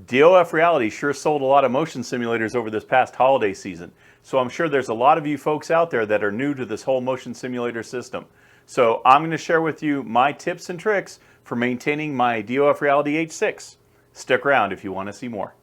DOF Reality sure sold a lot of motion simulators over this past holiday season. So I'm sure there's a lot of you folks out there that are new to this whole motion simulator system. So I'm going to share with you my tips and tricks for maintaining my DOF Reality H6. Stick around if you want to see more.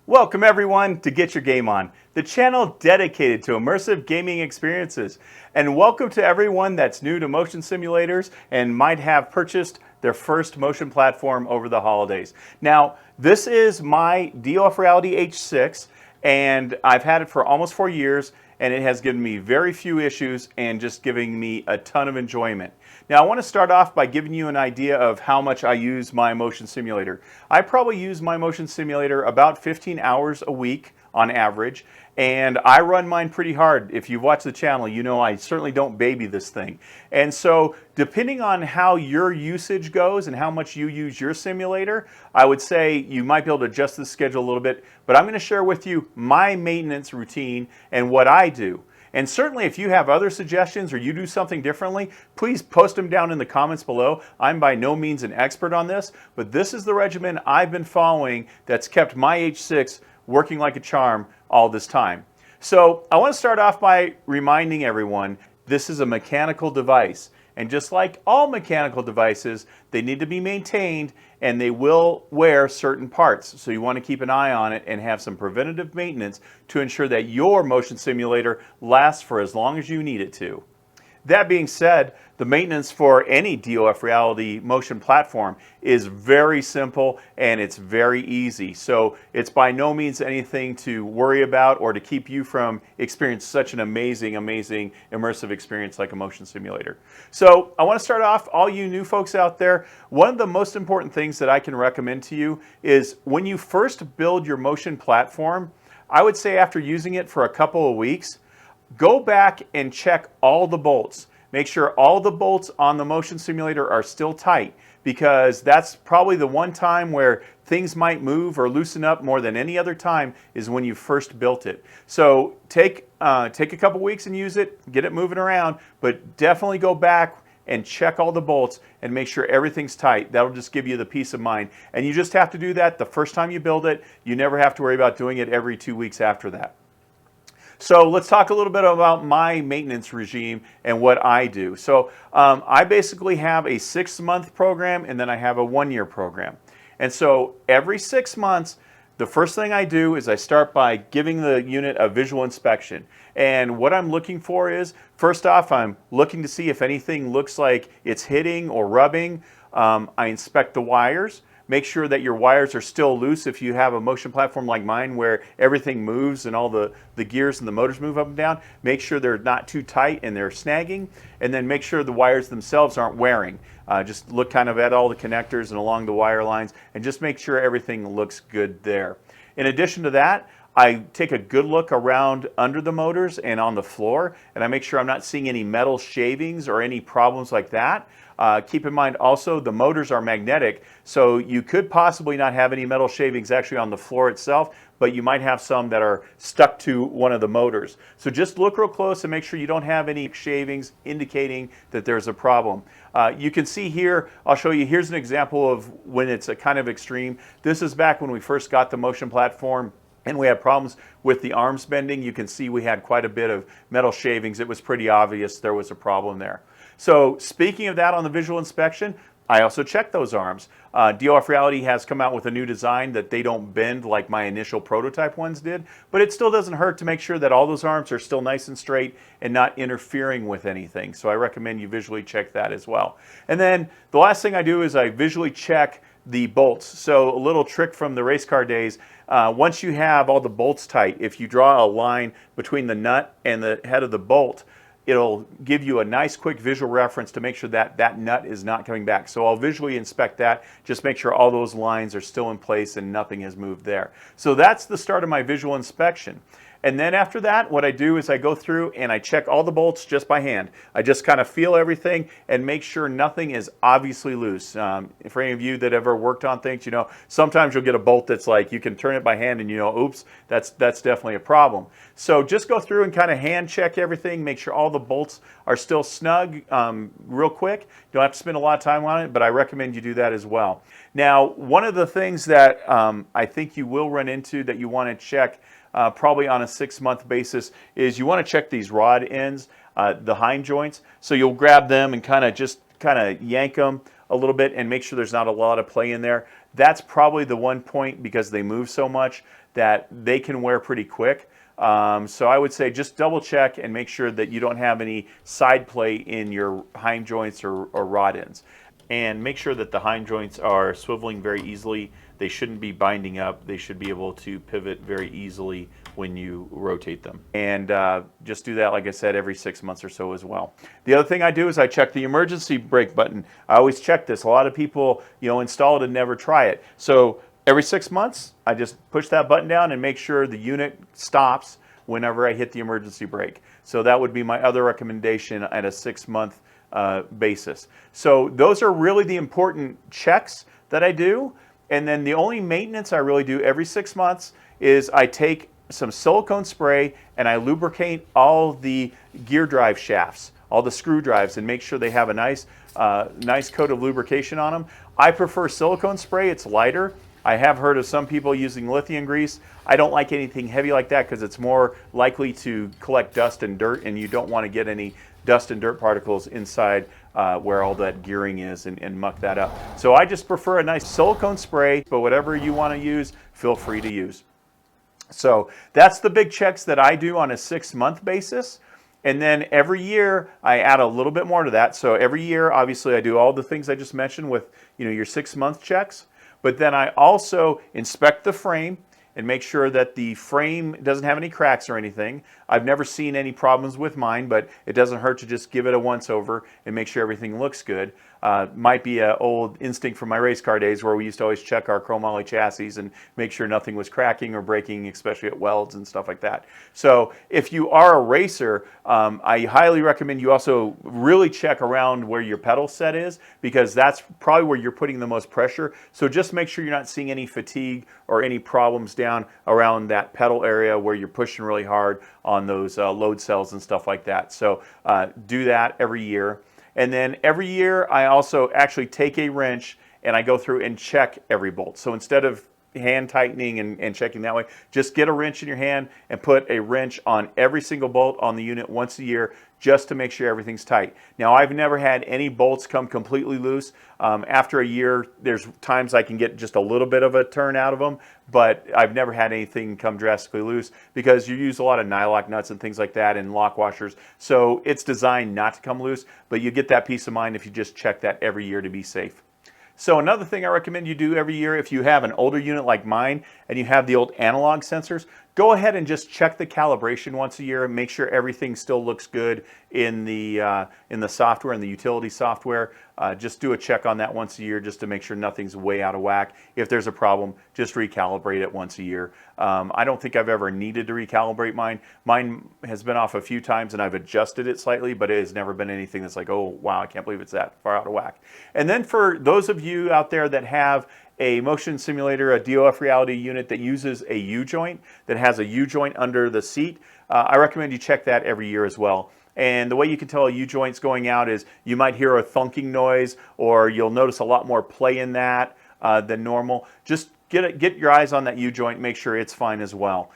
Welcome everyone to Get Your Game On, the channel dedicated to immersive gaming experiences. And welcome to everyone that's new to motion simulators and might have purchased their first motion platform over the holidays. Now, this is my DOF Reality H6, and I've had it for almost 4 years, and it has given me very few issues and just giving me a ton of enjoyment. Now I want to start off by giving you an idea of how much I use my motion simulator. I probably use my motion simulator about 15 hours a week on average, and I run mine pretty hard. If you've watched the channel, you know I certainly don't baby this thing. And so depending on how your usage goes and how much you use your simulator, I would say you might be able to adjust the schedule a little bit, but I'm going to share with you my maintenance routine and what I do. And certainly if you have other suggestions or you do something differently, please post them down in the comments below. I'm by no means an expert on this, but this is the regimen I've been following that's kept my H6 working like a charm all this time. So I want to start off by reminding everyone this is a mechanical device. And just like all mechanical devices, they need to be maintained and they will wear certain parts. So you want to keep an eye on it and have some preventative maintenance to ensure that your motion simulator lasts for as long as you need it to. That being said, the maintenance for any DOF Reality motion platform is very simple and it's very easy. So it's by no means anything to worry about or to keep you from experiencing such an amazing immersive experience like a motion simulator. So I want to start off, all you new folks out there, one of the most important things that I can recommend to you is when you first build your motion platform, I would say after using it for a couple of weeks, go back and check all the bolts. Make sure all the bolts on the motion simulator are still tight, because that's probably the one time where things might move or loosen up more than any other time is when you first built it. So take a couple weeks and use it, get it moving around, but definitely go back and check all the bolts and make sure everything's tight. That'll just give you the peace of mind. And you just have to do that the first time you build it. You never have to worry about doing it every 2 weeks after that. So let's talk a little bit about my maintenance regime and what I do. So I basically have a 6-month program and then I have a 1-year program. And so every 6 months, the first thing I do is I start by giving the unit a visual inspection. And what I'm looking for is, first off, I'm looking to see if anything looks like it's hitting or rubbing. I inspect the wires. Make sure that your wires are still loose if you have a motion platform like mine where everything moves and all the gears and the motors move up and down. Make sure they're not too tight and they're snagging, and then make sure the wires themselves aren't wearing. Just look kind of at all the connectors and along the wire lines and just make sure everything looks good there. In addition to that, I take a good look around under the motors and on the floor, and I make sure I'm not seeing any metal shavings or any problems like that. Keep in mind also the motors are magnetic, so you could possibly not have any metal shavings actually on the floor itself, but you might have some that are stuck to one of the motors. So just look real close and make sure you don't have any shavings indicating that there's a problem. You can see here, I'll show you, here's an example of when it's a kind of extreme. This is back when we first got the motion platform and we had problems with the arms bending. You can see we had quite a bit of metal shavings. It was pretty obvious there was a problem there. So speaking of that on the visual inspection, I also check those arms. DOF Reality has come out with a new design that they don't bend like my initial prototype ones did, but it still doesn't hurt to make sure that all those arms are still nice and straight and not interfering with anything. So I recommend you visually check that as well. And then the last thing I do is I visually check the bolts. So a little trick from the race car days, once you have all the bolts tight, if you draw a line between the nut and the head of the bolt, it'll give you a nice quick visual reference to make sure that that nut is not coming back. So I'll visually inspect that, just make sure all those lines are still in place and nothing has moved there. So that's the start of my visual inspection. And then after that, what I do is I go through and I check all the bolts just by hand. I just kind of feel everything and make sure nothing is obviously loose. For any of you that ever worked on things, you know, sometimes you'll get a bolt that's like, you can turn it by hand and you know, oops, that's definitely a problem. So just go through and kind of hand check everything, make sure all the bolts are still snug real quick. You don't have to spend a lot of time on it, but I recommend you do that as well. Now, one of the things that I think you will run into that you want to check probably on a 6-month basis is you want to check these rod ends, the hind joints. So you'll grab them and kind of yank them a little bit and make sure there's not a lot of play in there. That's probably the one point, because they move so much, that they can wear pretty quick. So I would say just double check and make sure that you don't have any side play in your hind joints or rod ends. And make sure that the hind joints are swiveling very easily. They shouldn't be binding up. They should be able to pivot very easily when you rotate them. And just do that, like I said, every 6 months or so as well. The other thing I do is I check the emergency brake button. I always check this. A lot of people, you know, install it and never try it. So every 6 months, I just push that button down and make sure the unit stops whenever I hit the emergency brake. So that would be my other recommendation at a 6-month basis. So those are really the important checks that I do. And then the only maintenance I really do every 6 months is I take some silicone spray and I lubricate all the gear drive shafts, all the screw drives, and make sure they have a nice coat of lubrication on them. I prefer silicone spray. It's lighter. I have heard of some people using lithium grease. I don't like anything heavy like that because it's more likely to collect dust and dirt, and you don't want to get any dust and dirt particles inside where all that gearing is and muck that up. So I just prefer a nice silicone spray, but whatever you want to use, feel free to use. So that's the big checks that I do on a 6-month basis. And then every year I add a little bit more to that. So every year, obviously, I do all the things I just mentioned with, you know, your 6-month checks. But then I also inspect the frame and make sure that the frame doesn't have any cracks or anything. I've never seen any problems with mine, but it doesn't hurt to just give it a once over and make sure everything looks good. Might be an old instinct from my race car days where we used to always check our chromoly chassis and make sure nothing was cracking or breaking, especially at welds and stuff like that. So if you are a racer, I highly recommend you also really check around where your pedal set is, because that's probably where you're putting the most pressure. So just make sure you're not seeing any fatigue or any problems down around that pedal area where you're pushing really hard on those load cells and stuff like that. So do that every year. And then every year I also actually take a wrench and I go through and check every bolt. So instead of hand tightening and checking that way, just get a wrench in your hand and put a wrench on every single bolt on the unit once a year, just to make sure everything's tight. Now, I've never had any bolts come completely loose. After a year, there's times I can get just a little bit of a turn out of them, but I've never had anything come drastically loose because you use a lot of nylock nuts and things like that and lock washers. So it's designed not to come loose, but you get that peace of mind if you just check that every year to be safe. So another thing I recommend you do every year, if you have an older unit like mine and you have the old analog sensors, go ahead and just check the calibration once a year and make sure everything still looks good in the software, in the utility software. Just do a check on that once a year just to make sure nothing's way out of whack. If there's a problem, just recalibrate it once a year. I don't think I've ever needed to recalibrate mine. Mine has been off a few times and I've adjusted it slightly, but it has never been anything that's like, oh, wow, I can't believe it's that far out of whack. And then for those of you out there that have a motion simulator, a DOF Reality unit that uses a U-joint, that has a U-joint under the seat, I recommend you check that every year as well. And the way you can tell a U-joint's going out is you might hear a thunking noise, or you'll notice a lot more play in that than normal. Just get your eyes on that U-joint, make sure it's fine as well.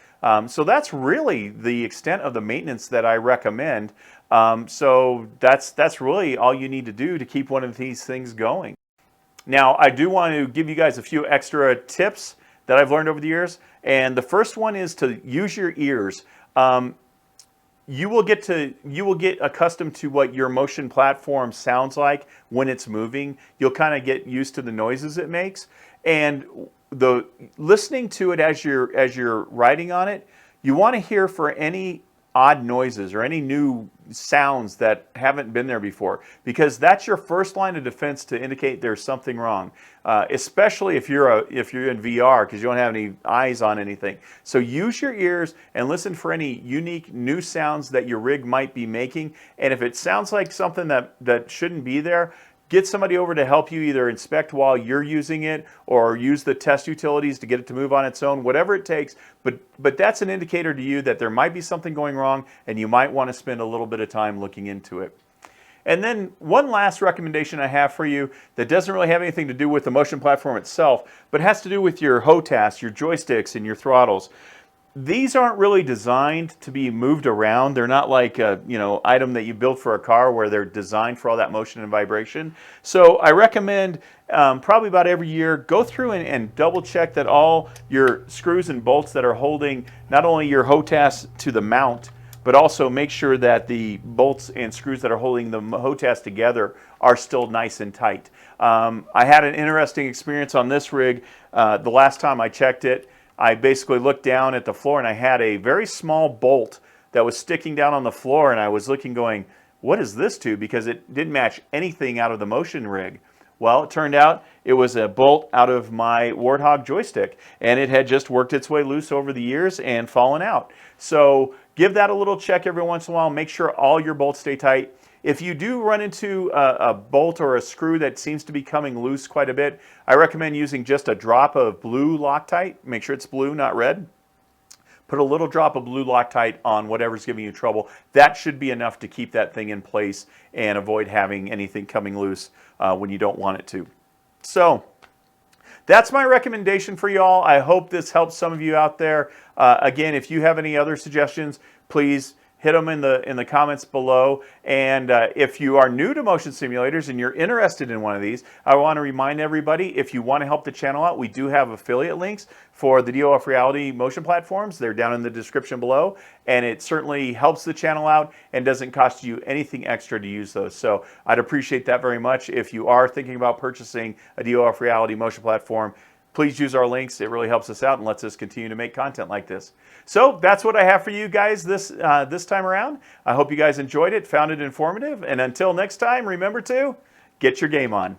So that's really the extent of the maintenance that I recommend. So that's really all you need to do to keep one of these things going. Now, I do want to give you guys a few extra tips that I've learned over the years. And the first one is to use your ears. You will get accustomed to what your motion platform sounds like when it's moving. You'll kind of get used to the noises it makes. And listening to it as you're riding on it, you want to hear for any odd noises or any new sounds that haven't been there before, because that's your first line of defense to indicate there's something wrong, especially if you're in VR, because you don't have any eyes on anything. So use your ears and listen for any unique new sounds that your rig might be making, and if it sounds like something that shouldn't be there, get somebody over to help you either inspect while you're using it or use the test utilities to get it to move on its own, whatever it takes. But that's an indicator to you that there might be something going wrong and you might want to spend a little bit of time looking into it. And then one last recommendation I have for you that doesn't really have anything to do with the motion platform itself, but has to do with your HOTAS, your joysticks, and your throttles. These aren't really designed to be moved around. They're not like a item that you build for a car where they're designed for all that motion and vibration. So I recommend probably about every year, go through and double check that all your screws and bolts that are holding not only your HOTAS to the mount, but also make sure that the bolts and screws that are holding the HOTAS together are still nice and tight. I had an interesting experience on this rig the last time I checked it. I basically looked down at the floor and I had a very small bolt that was sticking down on the floor, and I was looking going, what is this to? Because it didn't match anything out of the motion rig. Well, it turned out it was a bolt out of my Warthog joystick, and it had just worked its way loose over the years and fallen out. So give that a little check every once in a while. Make sure all your bolts stay tight. If you do run into a bolt or a screw that seems to be coming loose quite a bit, I recommend using just a drop of blue Loctite. Make sure it's blue, not red. Put a little drop of blue Loctite on whatever's giving you trouble. That should be enough to keep that thing in place and avoid having anything coming loose when you don't want it to. So that's my recommendation for y'all. I hope this helps some of you out there. Again, if you have any other suggestions, please hit them in the comments below. And if you are new to motion simulators and you're interested in one of these, I want to remind everybody, if you want to help the channel out, we do have affiliate links for the DOF Reality motion platforms. They're down in the description below, and it certainly helps the channel out and doesn't cost you anything extra to use those. So I'd appreciate that very much. If you are thinking about purchasing a DOF Reality motion platform, please use our links. It really helps us out and lets us continue to make content like this. So that's what I have for you guys this time around. I hope you guys enjoyed it, found it informative, and until next time, remember to get your game on.